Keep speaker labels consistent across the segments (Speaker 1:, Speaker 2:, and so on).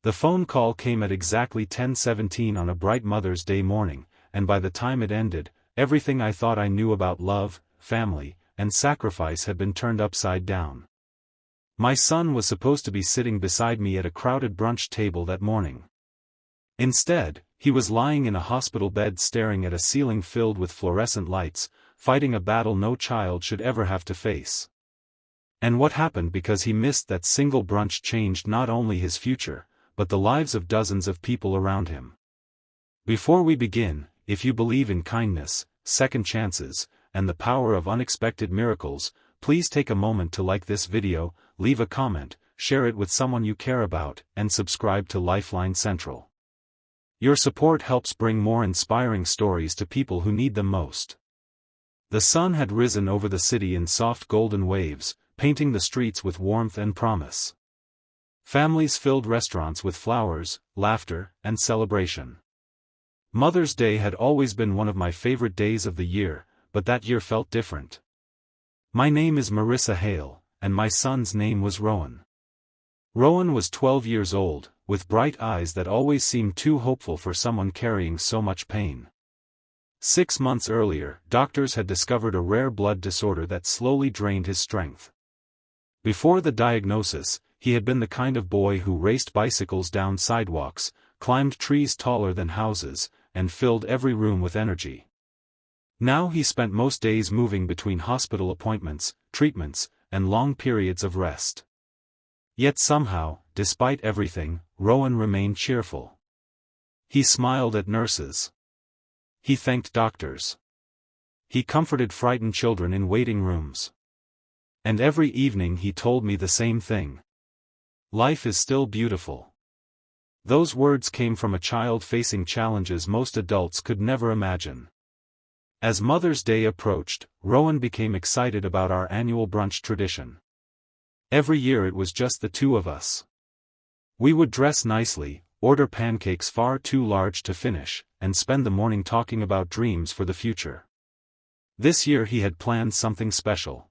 Speaker 1: The phone call came at exactly 10:17 on a bright Mother's Day morning, and by the time it ended, everything I thought I knew about love, family, and sacrifice had been turned upside down. My son was supposed to be sitting beside me at a crowded brunch table that morning. Instead, he was lying in a hospital bed staring at a ceiling filled with fluorescent lights, fighting a battle no child should ever have to face. And what happened because he missed that single brunch changed not only his future, but the lives of dozens of people around him. Before we begin, if you believe in kindness, second chances, and the power of unexpected miracles, please take a moment to like this video, leave a comment, share it with someone you care about, and subscribe to Lifeline Central. Your support helps bring more inspiring stories to people who need them most. The sun had risen over the city in soft golden waves, painting the streets with warmth and promise. Families filled restaurants with flowers, laughter, and celebration. Mother's Day had always been one of my favorite days of the year, but that year felt different. My name is Marissa Hale, and my son's name was Rowan. Rowan was 12 years old, with bright eyes that always seemed too hopeful for someone carrying so much pain. 6 months earlier, doctors had discovered a rare blood disorder that slowly drained his strength. Before the diagnosis, he had been the kind of boy who raced bicycles down sidewalks, climbed trees taller than houses, and filled every room with energy. Now he spent most days moving between hospital appointments, treatments, and long periods of rest. Yet somehow, despite everything, Rowan remained cheerful. He smiled at nurses. He thanked doctors. He comforted frightened children in waiting rooms. And every evening he told me the same thing. Life is still beautiful. Those words came from a child facing challenges most adults could never imagine. As Mother's Day approached, Rowan became excited about our annual brunch tradition. Every year it was just the two of us. We would dress nicely, order pancakes far too large to finish, and spend the morning talking about dreams for the future. This year he had planned something special.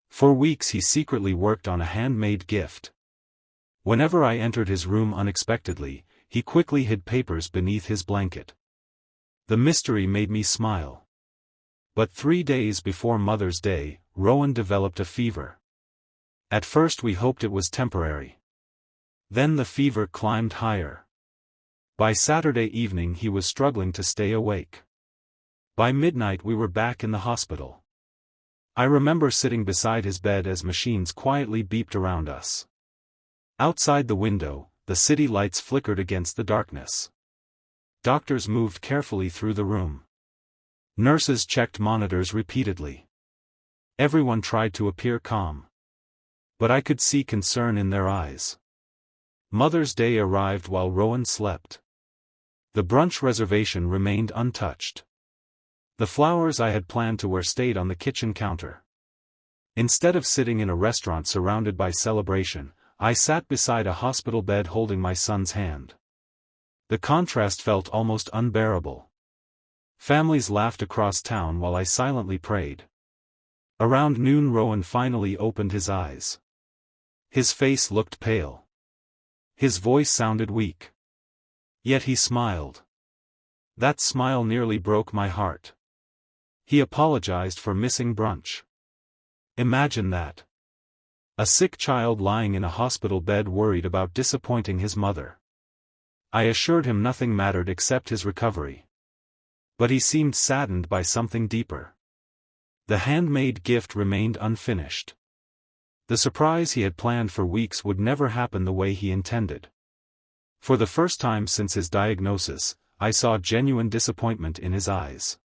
Speaker 1: For weeks he secretly worked on a handmade gift. Whenever I entered his room unexpectedly, he quickly hid papers beneath his blanket. The mystery made me smile. But 3 days before Mother's Day, Rowan developed a fever. At first we hoped it was temporary. Then the fever climbed higher. By Saturday evening he was struggling to stay awake. By midnight we were back in the hospital. I remember sitting beside his bed as machines quietly beeped around us. Outside the window, the city lights flickered against the darkness. Doctors moved carefully through the room. Nurses checked monitors repeatedly. Everyone tried to appear calm. But I could see concern in their eyes. Mother's Day arrived while Rowan slept. The brunch reservation remained untouched. The flowers I had planned to wear stayed on the kitchen counter. Instead of sitting in a restaurant surrounded by celebration, I sat beside a hospital bed holding my son's hand. The contrast felt almost unbearable. Families laughed across town while I silently prayed. Around noon Rowan finally opened his eyes. His face looked pale. His voice sounded weak. Yet he smiled. That smile nearly broke my heart. He apologized for missing brunch. Imagine that. A sick child lying in a hospital bed worried about disappointing his mother. I assured him nothing mattered except his recovery. But he seemed saddened by something deeper. The handmade gift remained unfinished. The surprise he had planned for weeks would never happen the way he intended. For the first time since his diagnosis, I saw genuine disappointment in his eyes.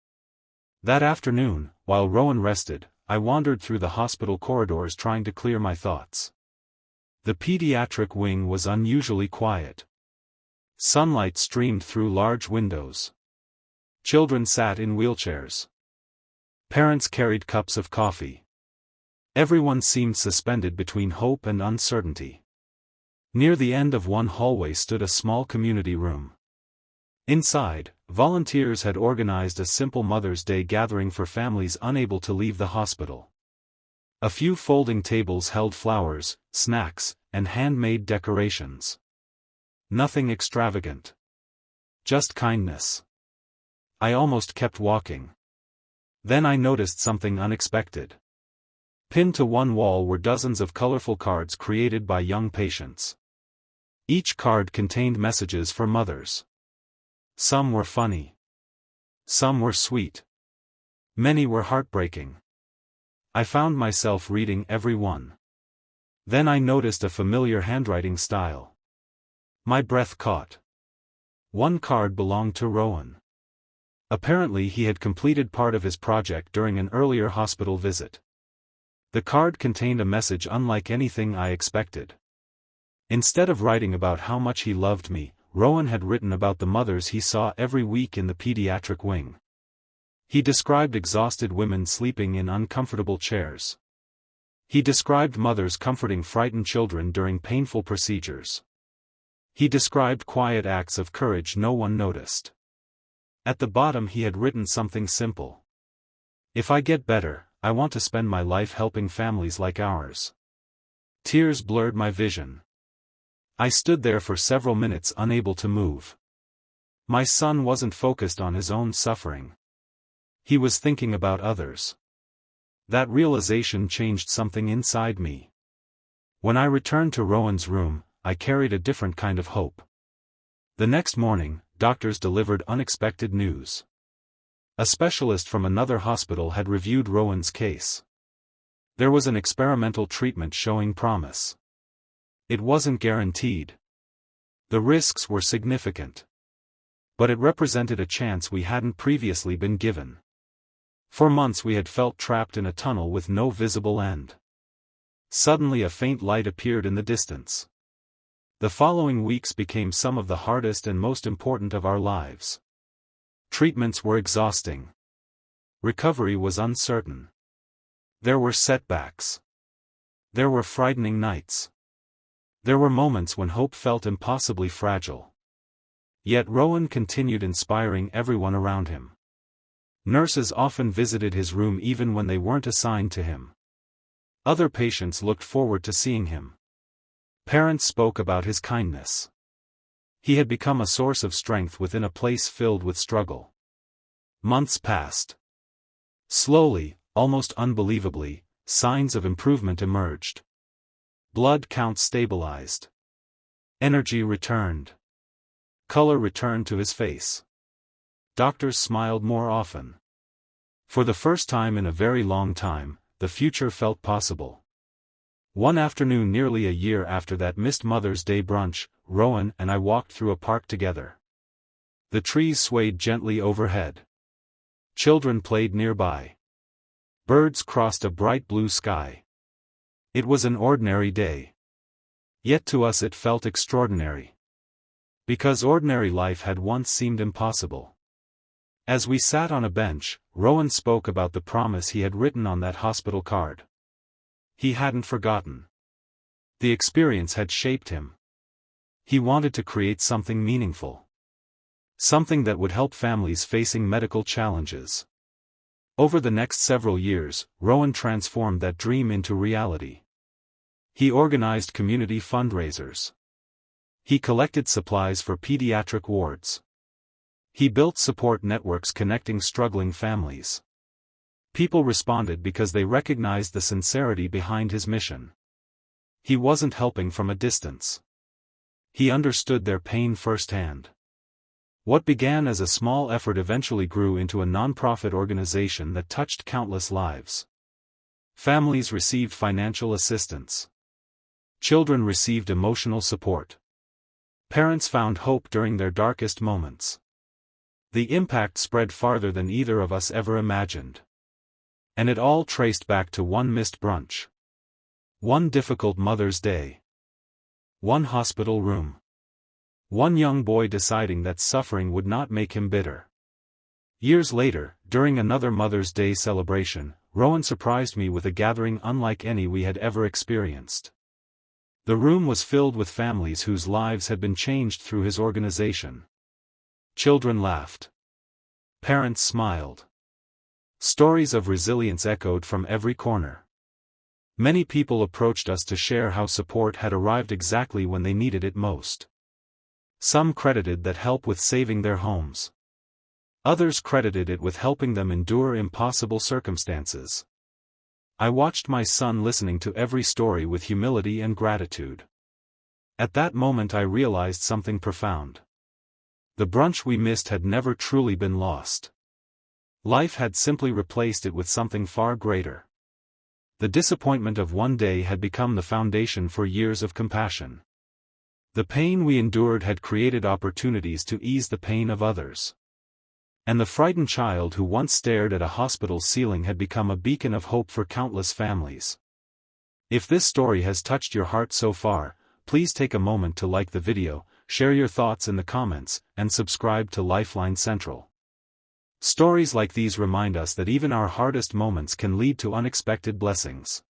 Speaker 1: That afternoon, while Rowan rested, I wandered through the hospital corridors trying to clear my thoughts. The pediatric wing was unusually quiet. Sunlight streamed through large windows. Children sat in wheelchairs. Parents carried cups of coffee. Everyone seemed suspended between hope and uncertainty. Near the end of one hallway stood a small community room. Inside, volunteers had organized a simple Mother's Day gathering for families unable to leave the hospital. A few folding tables held flowers, snacks, and handmade decorations. Nothing extravagant. Just kindness. I almost kept walking. Then I noticed something unexpected. Pinned to one wall were dozens of colorful cards created by young patients. Each card contained messages for mothers. Some were funny. Some were sweet. Many were heartbreaking. I found myself reading every one. Then I noticed a familiar handwriting style. My breath caught. One card belonged to Rowan. Apparently he had completed part of his project during an earlier hospital visit. The card contained a message unlike anything I expected. Instead of writing about how much he loved me, Rowan had written about the mothers he saw every week in the pediatric wing. He described exhausted women sleeping in uncomfortable chairs. He described mothers comforting frightened children during painful procedures. He described quiet acts of courage no one noticed. At the bottom he had written something simple. If I get better, I want to spend my life helping families like ours. Tears blurred my vision. I stood there for several minutes unable to move. My son wasn't focused on his own suffering. He was thinking about others. That realization changed something inside me. When I returned to Rowan's room, I carried a different kind of hope. The next morning, doctors delivered unexpected news. A specialist from another hospital had reviewed Rowan's case. There was an experimental treatment showing promise. It wasn't guaranteed. The risks were significant. But it represented a chance we hadn't previously been given. For months we had felt trapped in a tunnel with no visible end. Suddenly a faint light appeared in the distance. The following weeks became some of the hardest and most important of our lives. Treatments were exhausting. Recovery was uncertain. There were setbacks. There were frightening nights. There were moments when hope felt impossibly fragile. Yet Rowan continued inspiring everyone around him. Nurses often visited his room even when they weren't assigned to him. Other patients looked forward to seeing him. Parents spoke about his kindness. He had become a source of strength within a place filled with struggle. Months passed. Slowly, almost unbelievably, signs of improvement emerged. Blood counts stabilized. Energy returned. Color returned to his face. Doctors smiled more often. For the first time in a very long time, the future felt possible. One afternoon nearly a year after that missed Mother's Day brunch, Rowan and I walked through a park together. The trees swayed gently overhead. Children played nearby. Birds crossed a bright blue sky. It was an ordinary day. Yet to us it felt extraordinary. Because ordinary life had once seemed impossible. As we sat on a bench, Rowan spoke about the promise he had written on that hospital card. He hadn't forgotten. The experience had shaped him. He wanted to create something meaningful. Something that would help families facing medical challenges. Over the next several years, Rowan transformed that dream into reality. He organized community fundraisers. He collected supplies for pediatric wards. He built support networks connecting struggling families. People responded because they recognized the sincerity behind his mission. He wasn't helping from a distance. He understood their pain firsthand. What began as a small effort eventually grew into a nonprofit organization that touched countless lives. Families received financial assistance. Children received emotional support. Parents found hope during their darkest moments. The impact spread farther than either of us ever imagined. And it all traced back to one missed brunch. One difficult Mother's Day. One hospital room. One young boy deciding that suffering would not make him bitter. Years later, during another Mother's Day celebration, Rowan surprised me with a gathering unlike any we had ever experienced. The room was filled with families whose lives had been changed through his organization. Children laughed. Parents smiled. Stories of resilience echoed from every corner. Many people approached us to share how support had arrived exactly when they needed it most. Some credited that help with saving their homes. Others credited it with helping them endure impossible circumstances. I watched my son listening to every story with humility and gratitude. At that moment I realized something profound. The brunch we missed had never truly been lost. Life had simply replaced it with something far greater. The disappointment of one day had become the foundation for years of compassion. The pain we endured had created opportunities to ease the pain of others. And the frightened child who once stared at a hospital ceiling had become a beacon of hope for countless families. If this story has touched your heart so far, please take a moment to like the video, share your thoughts in the comments, and subscribe to Lifeline Central. Stories like these remind us that even our hardest moments can lead to unexpected blessings.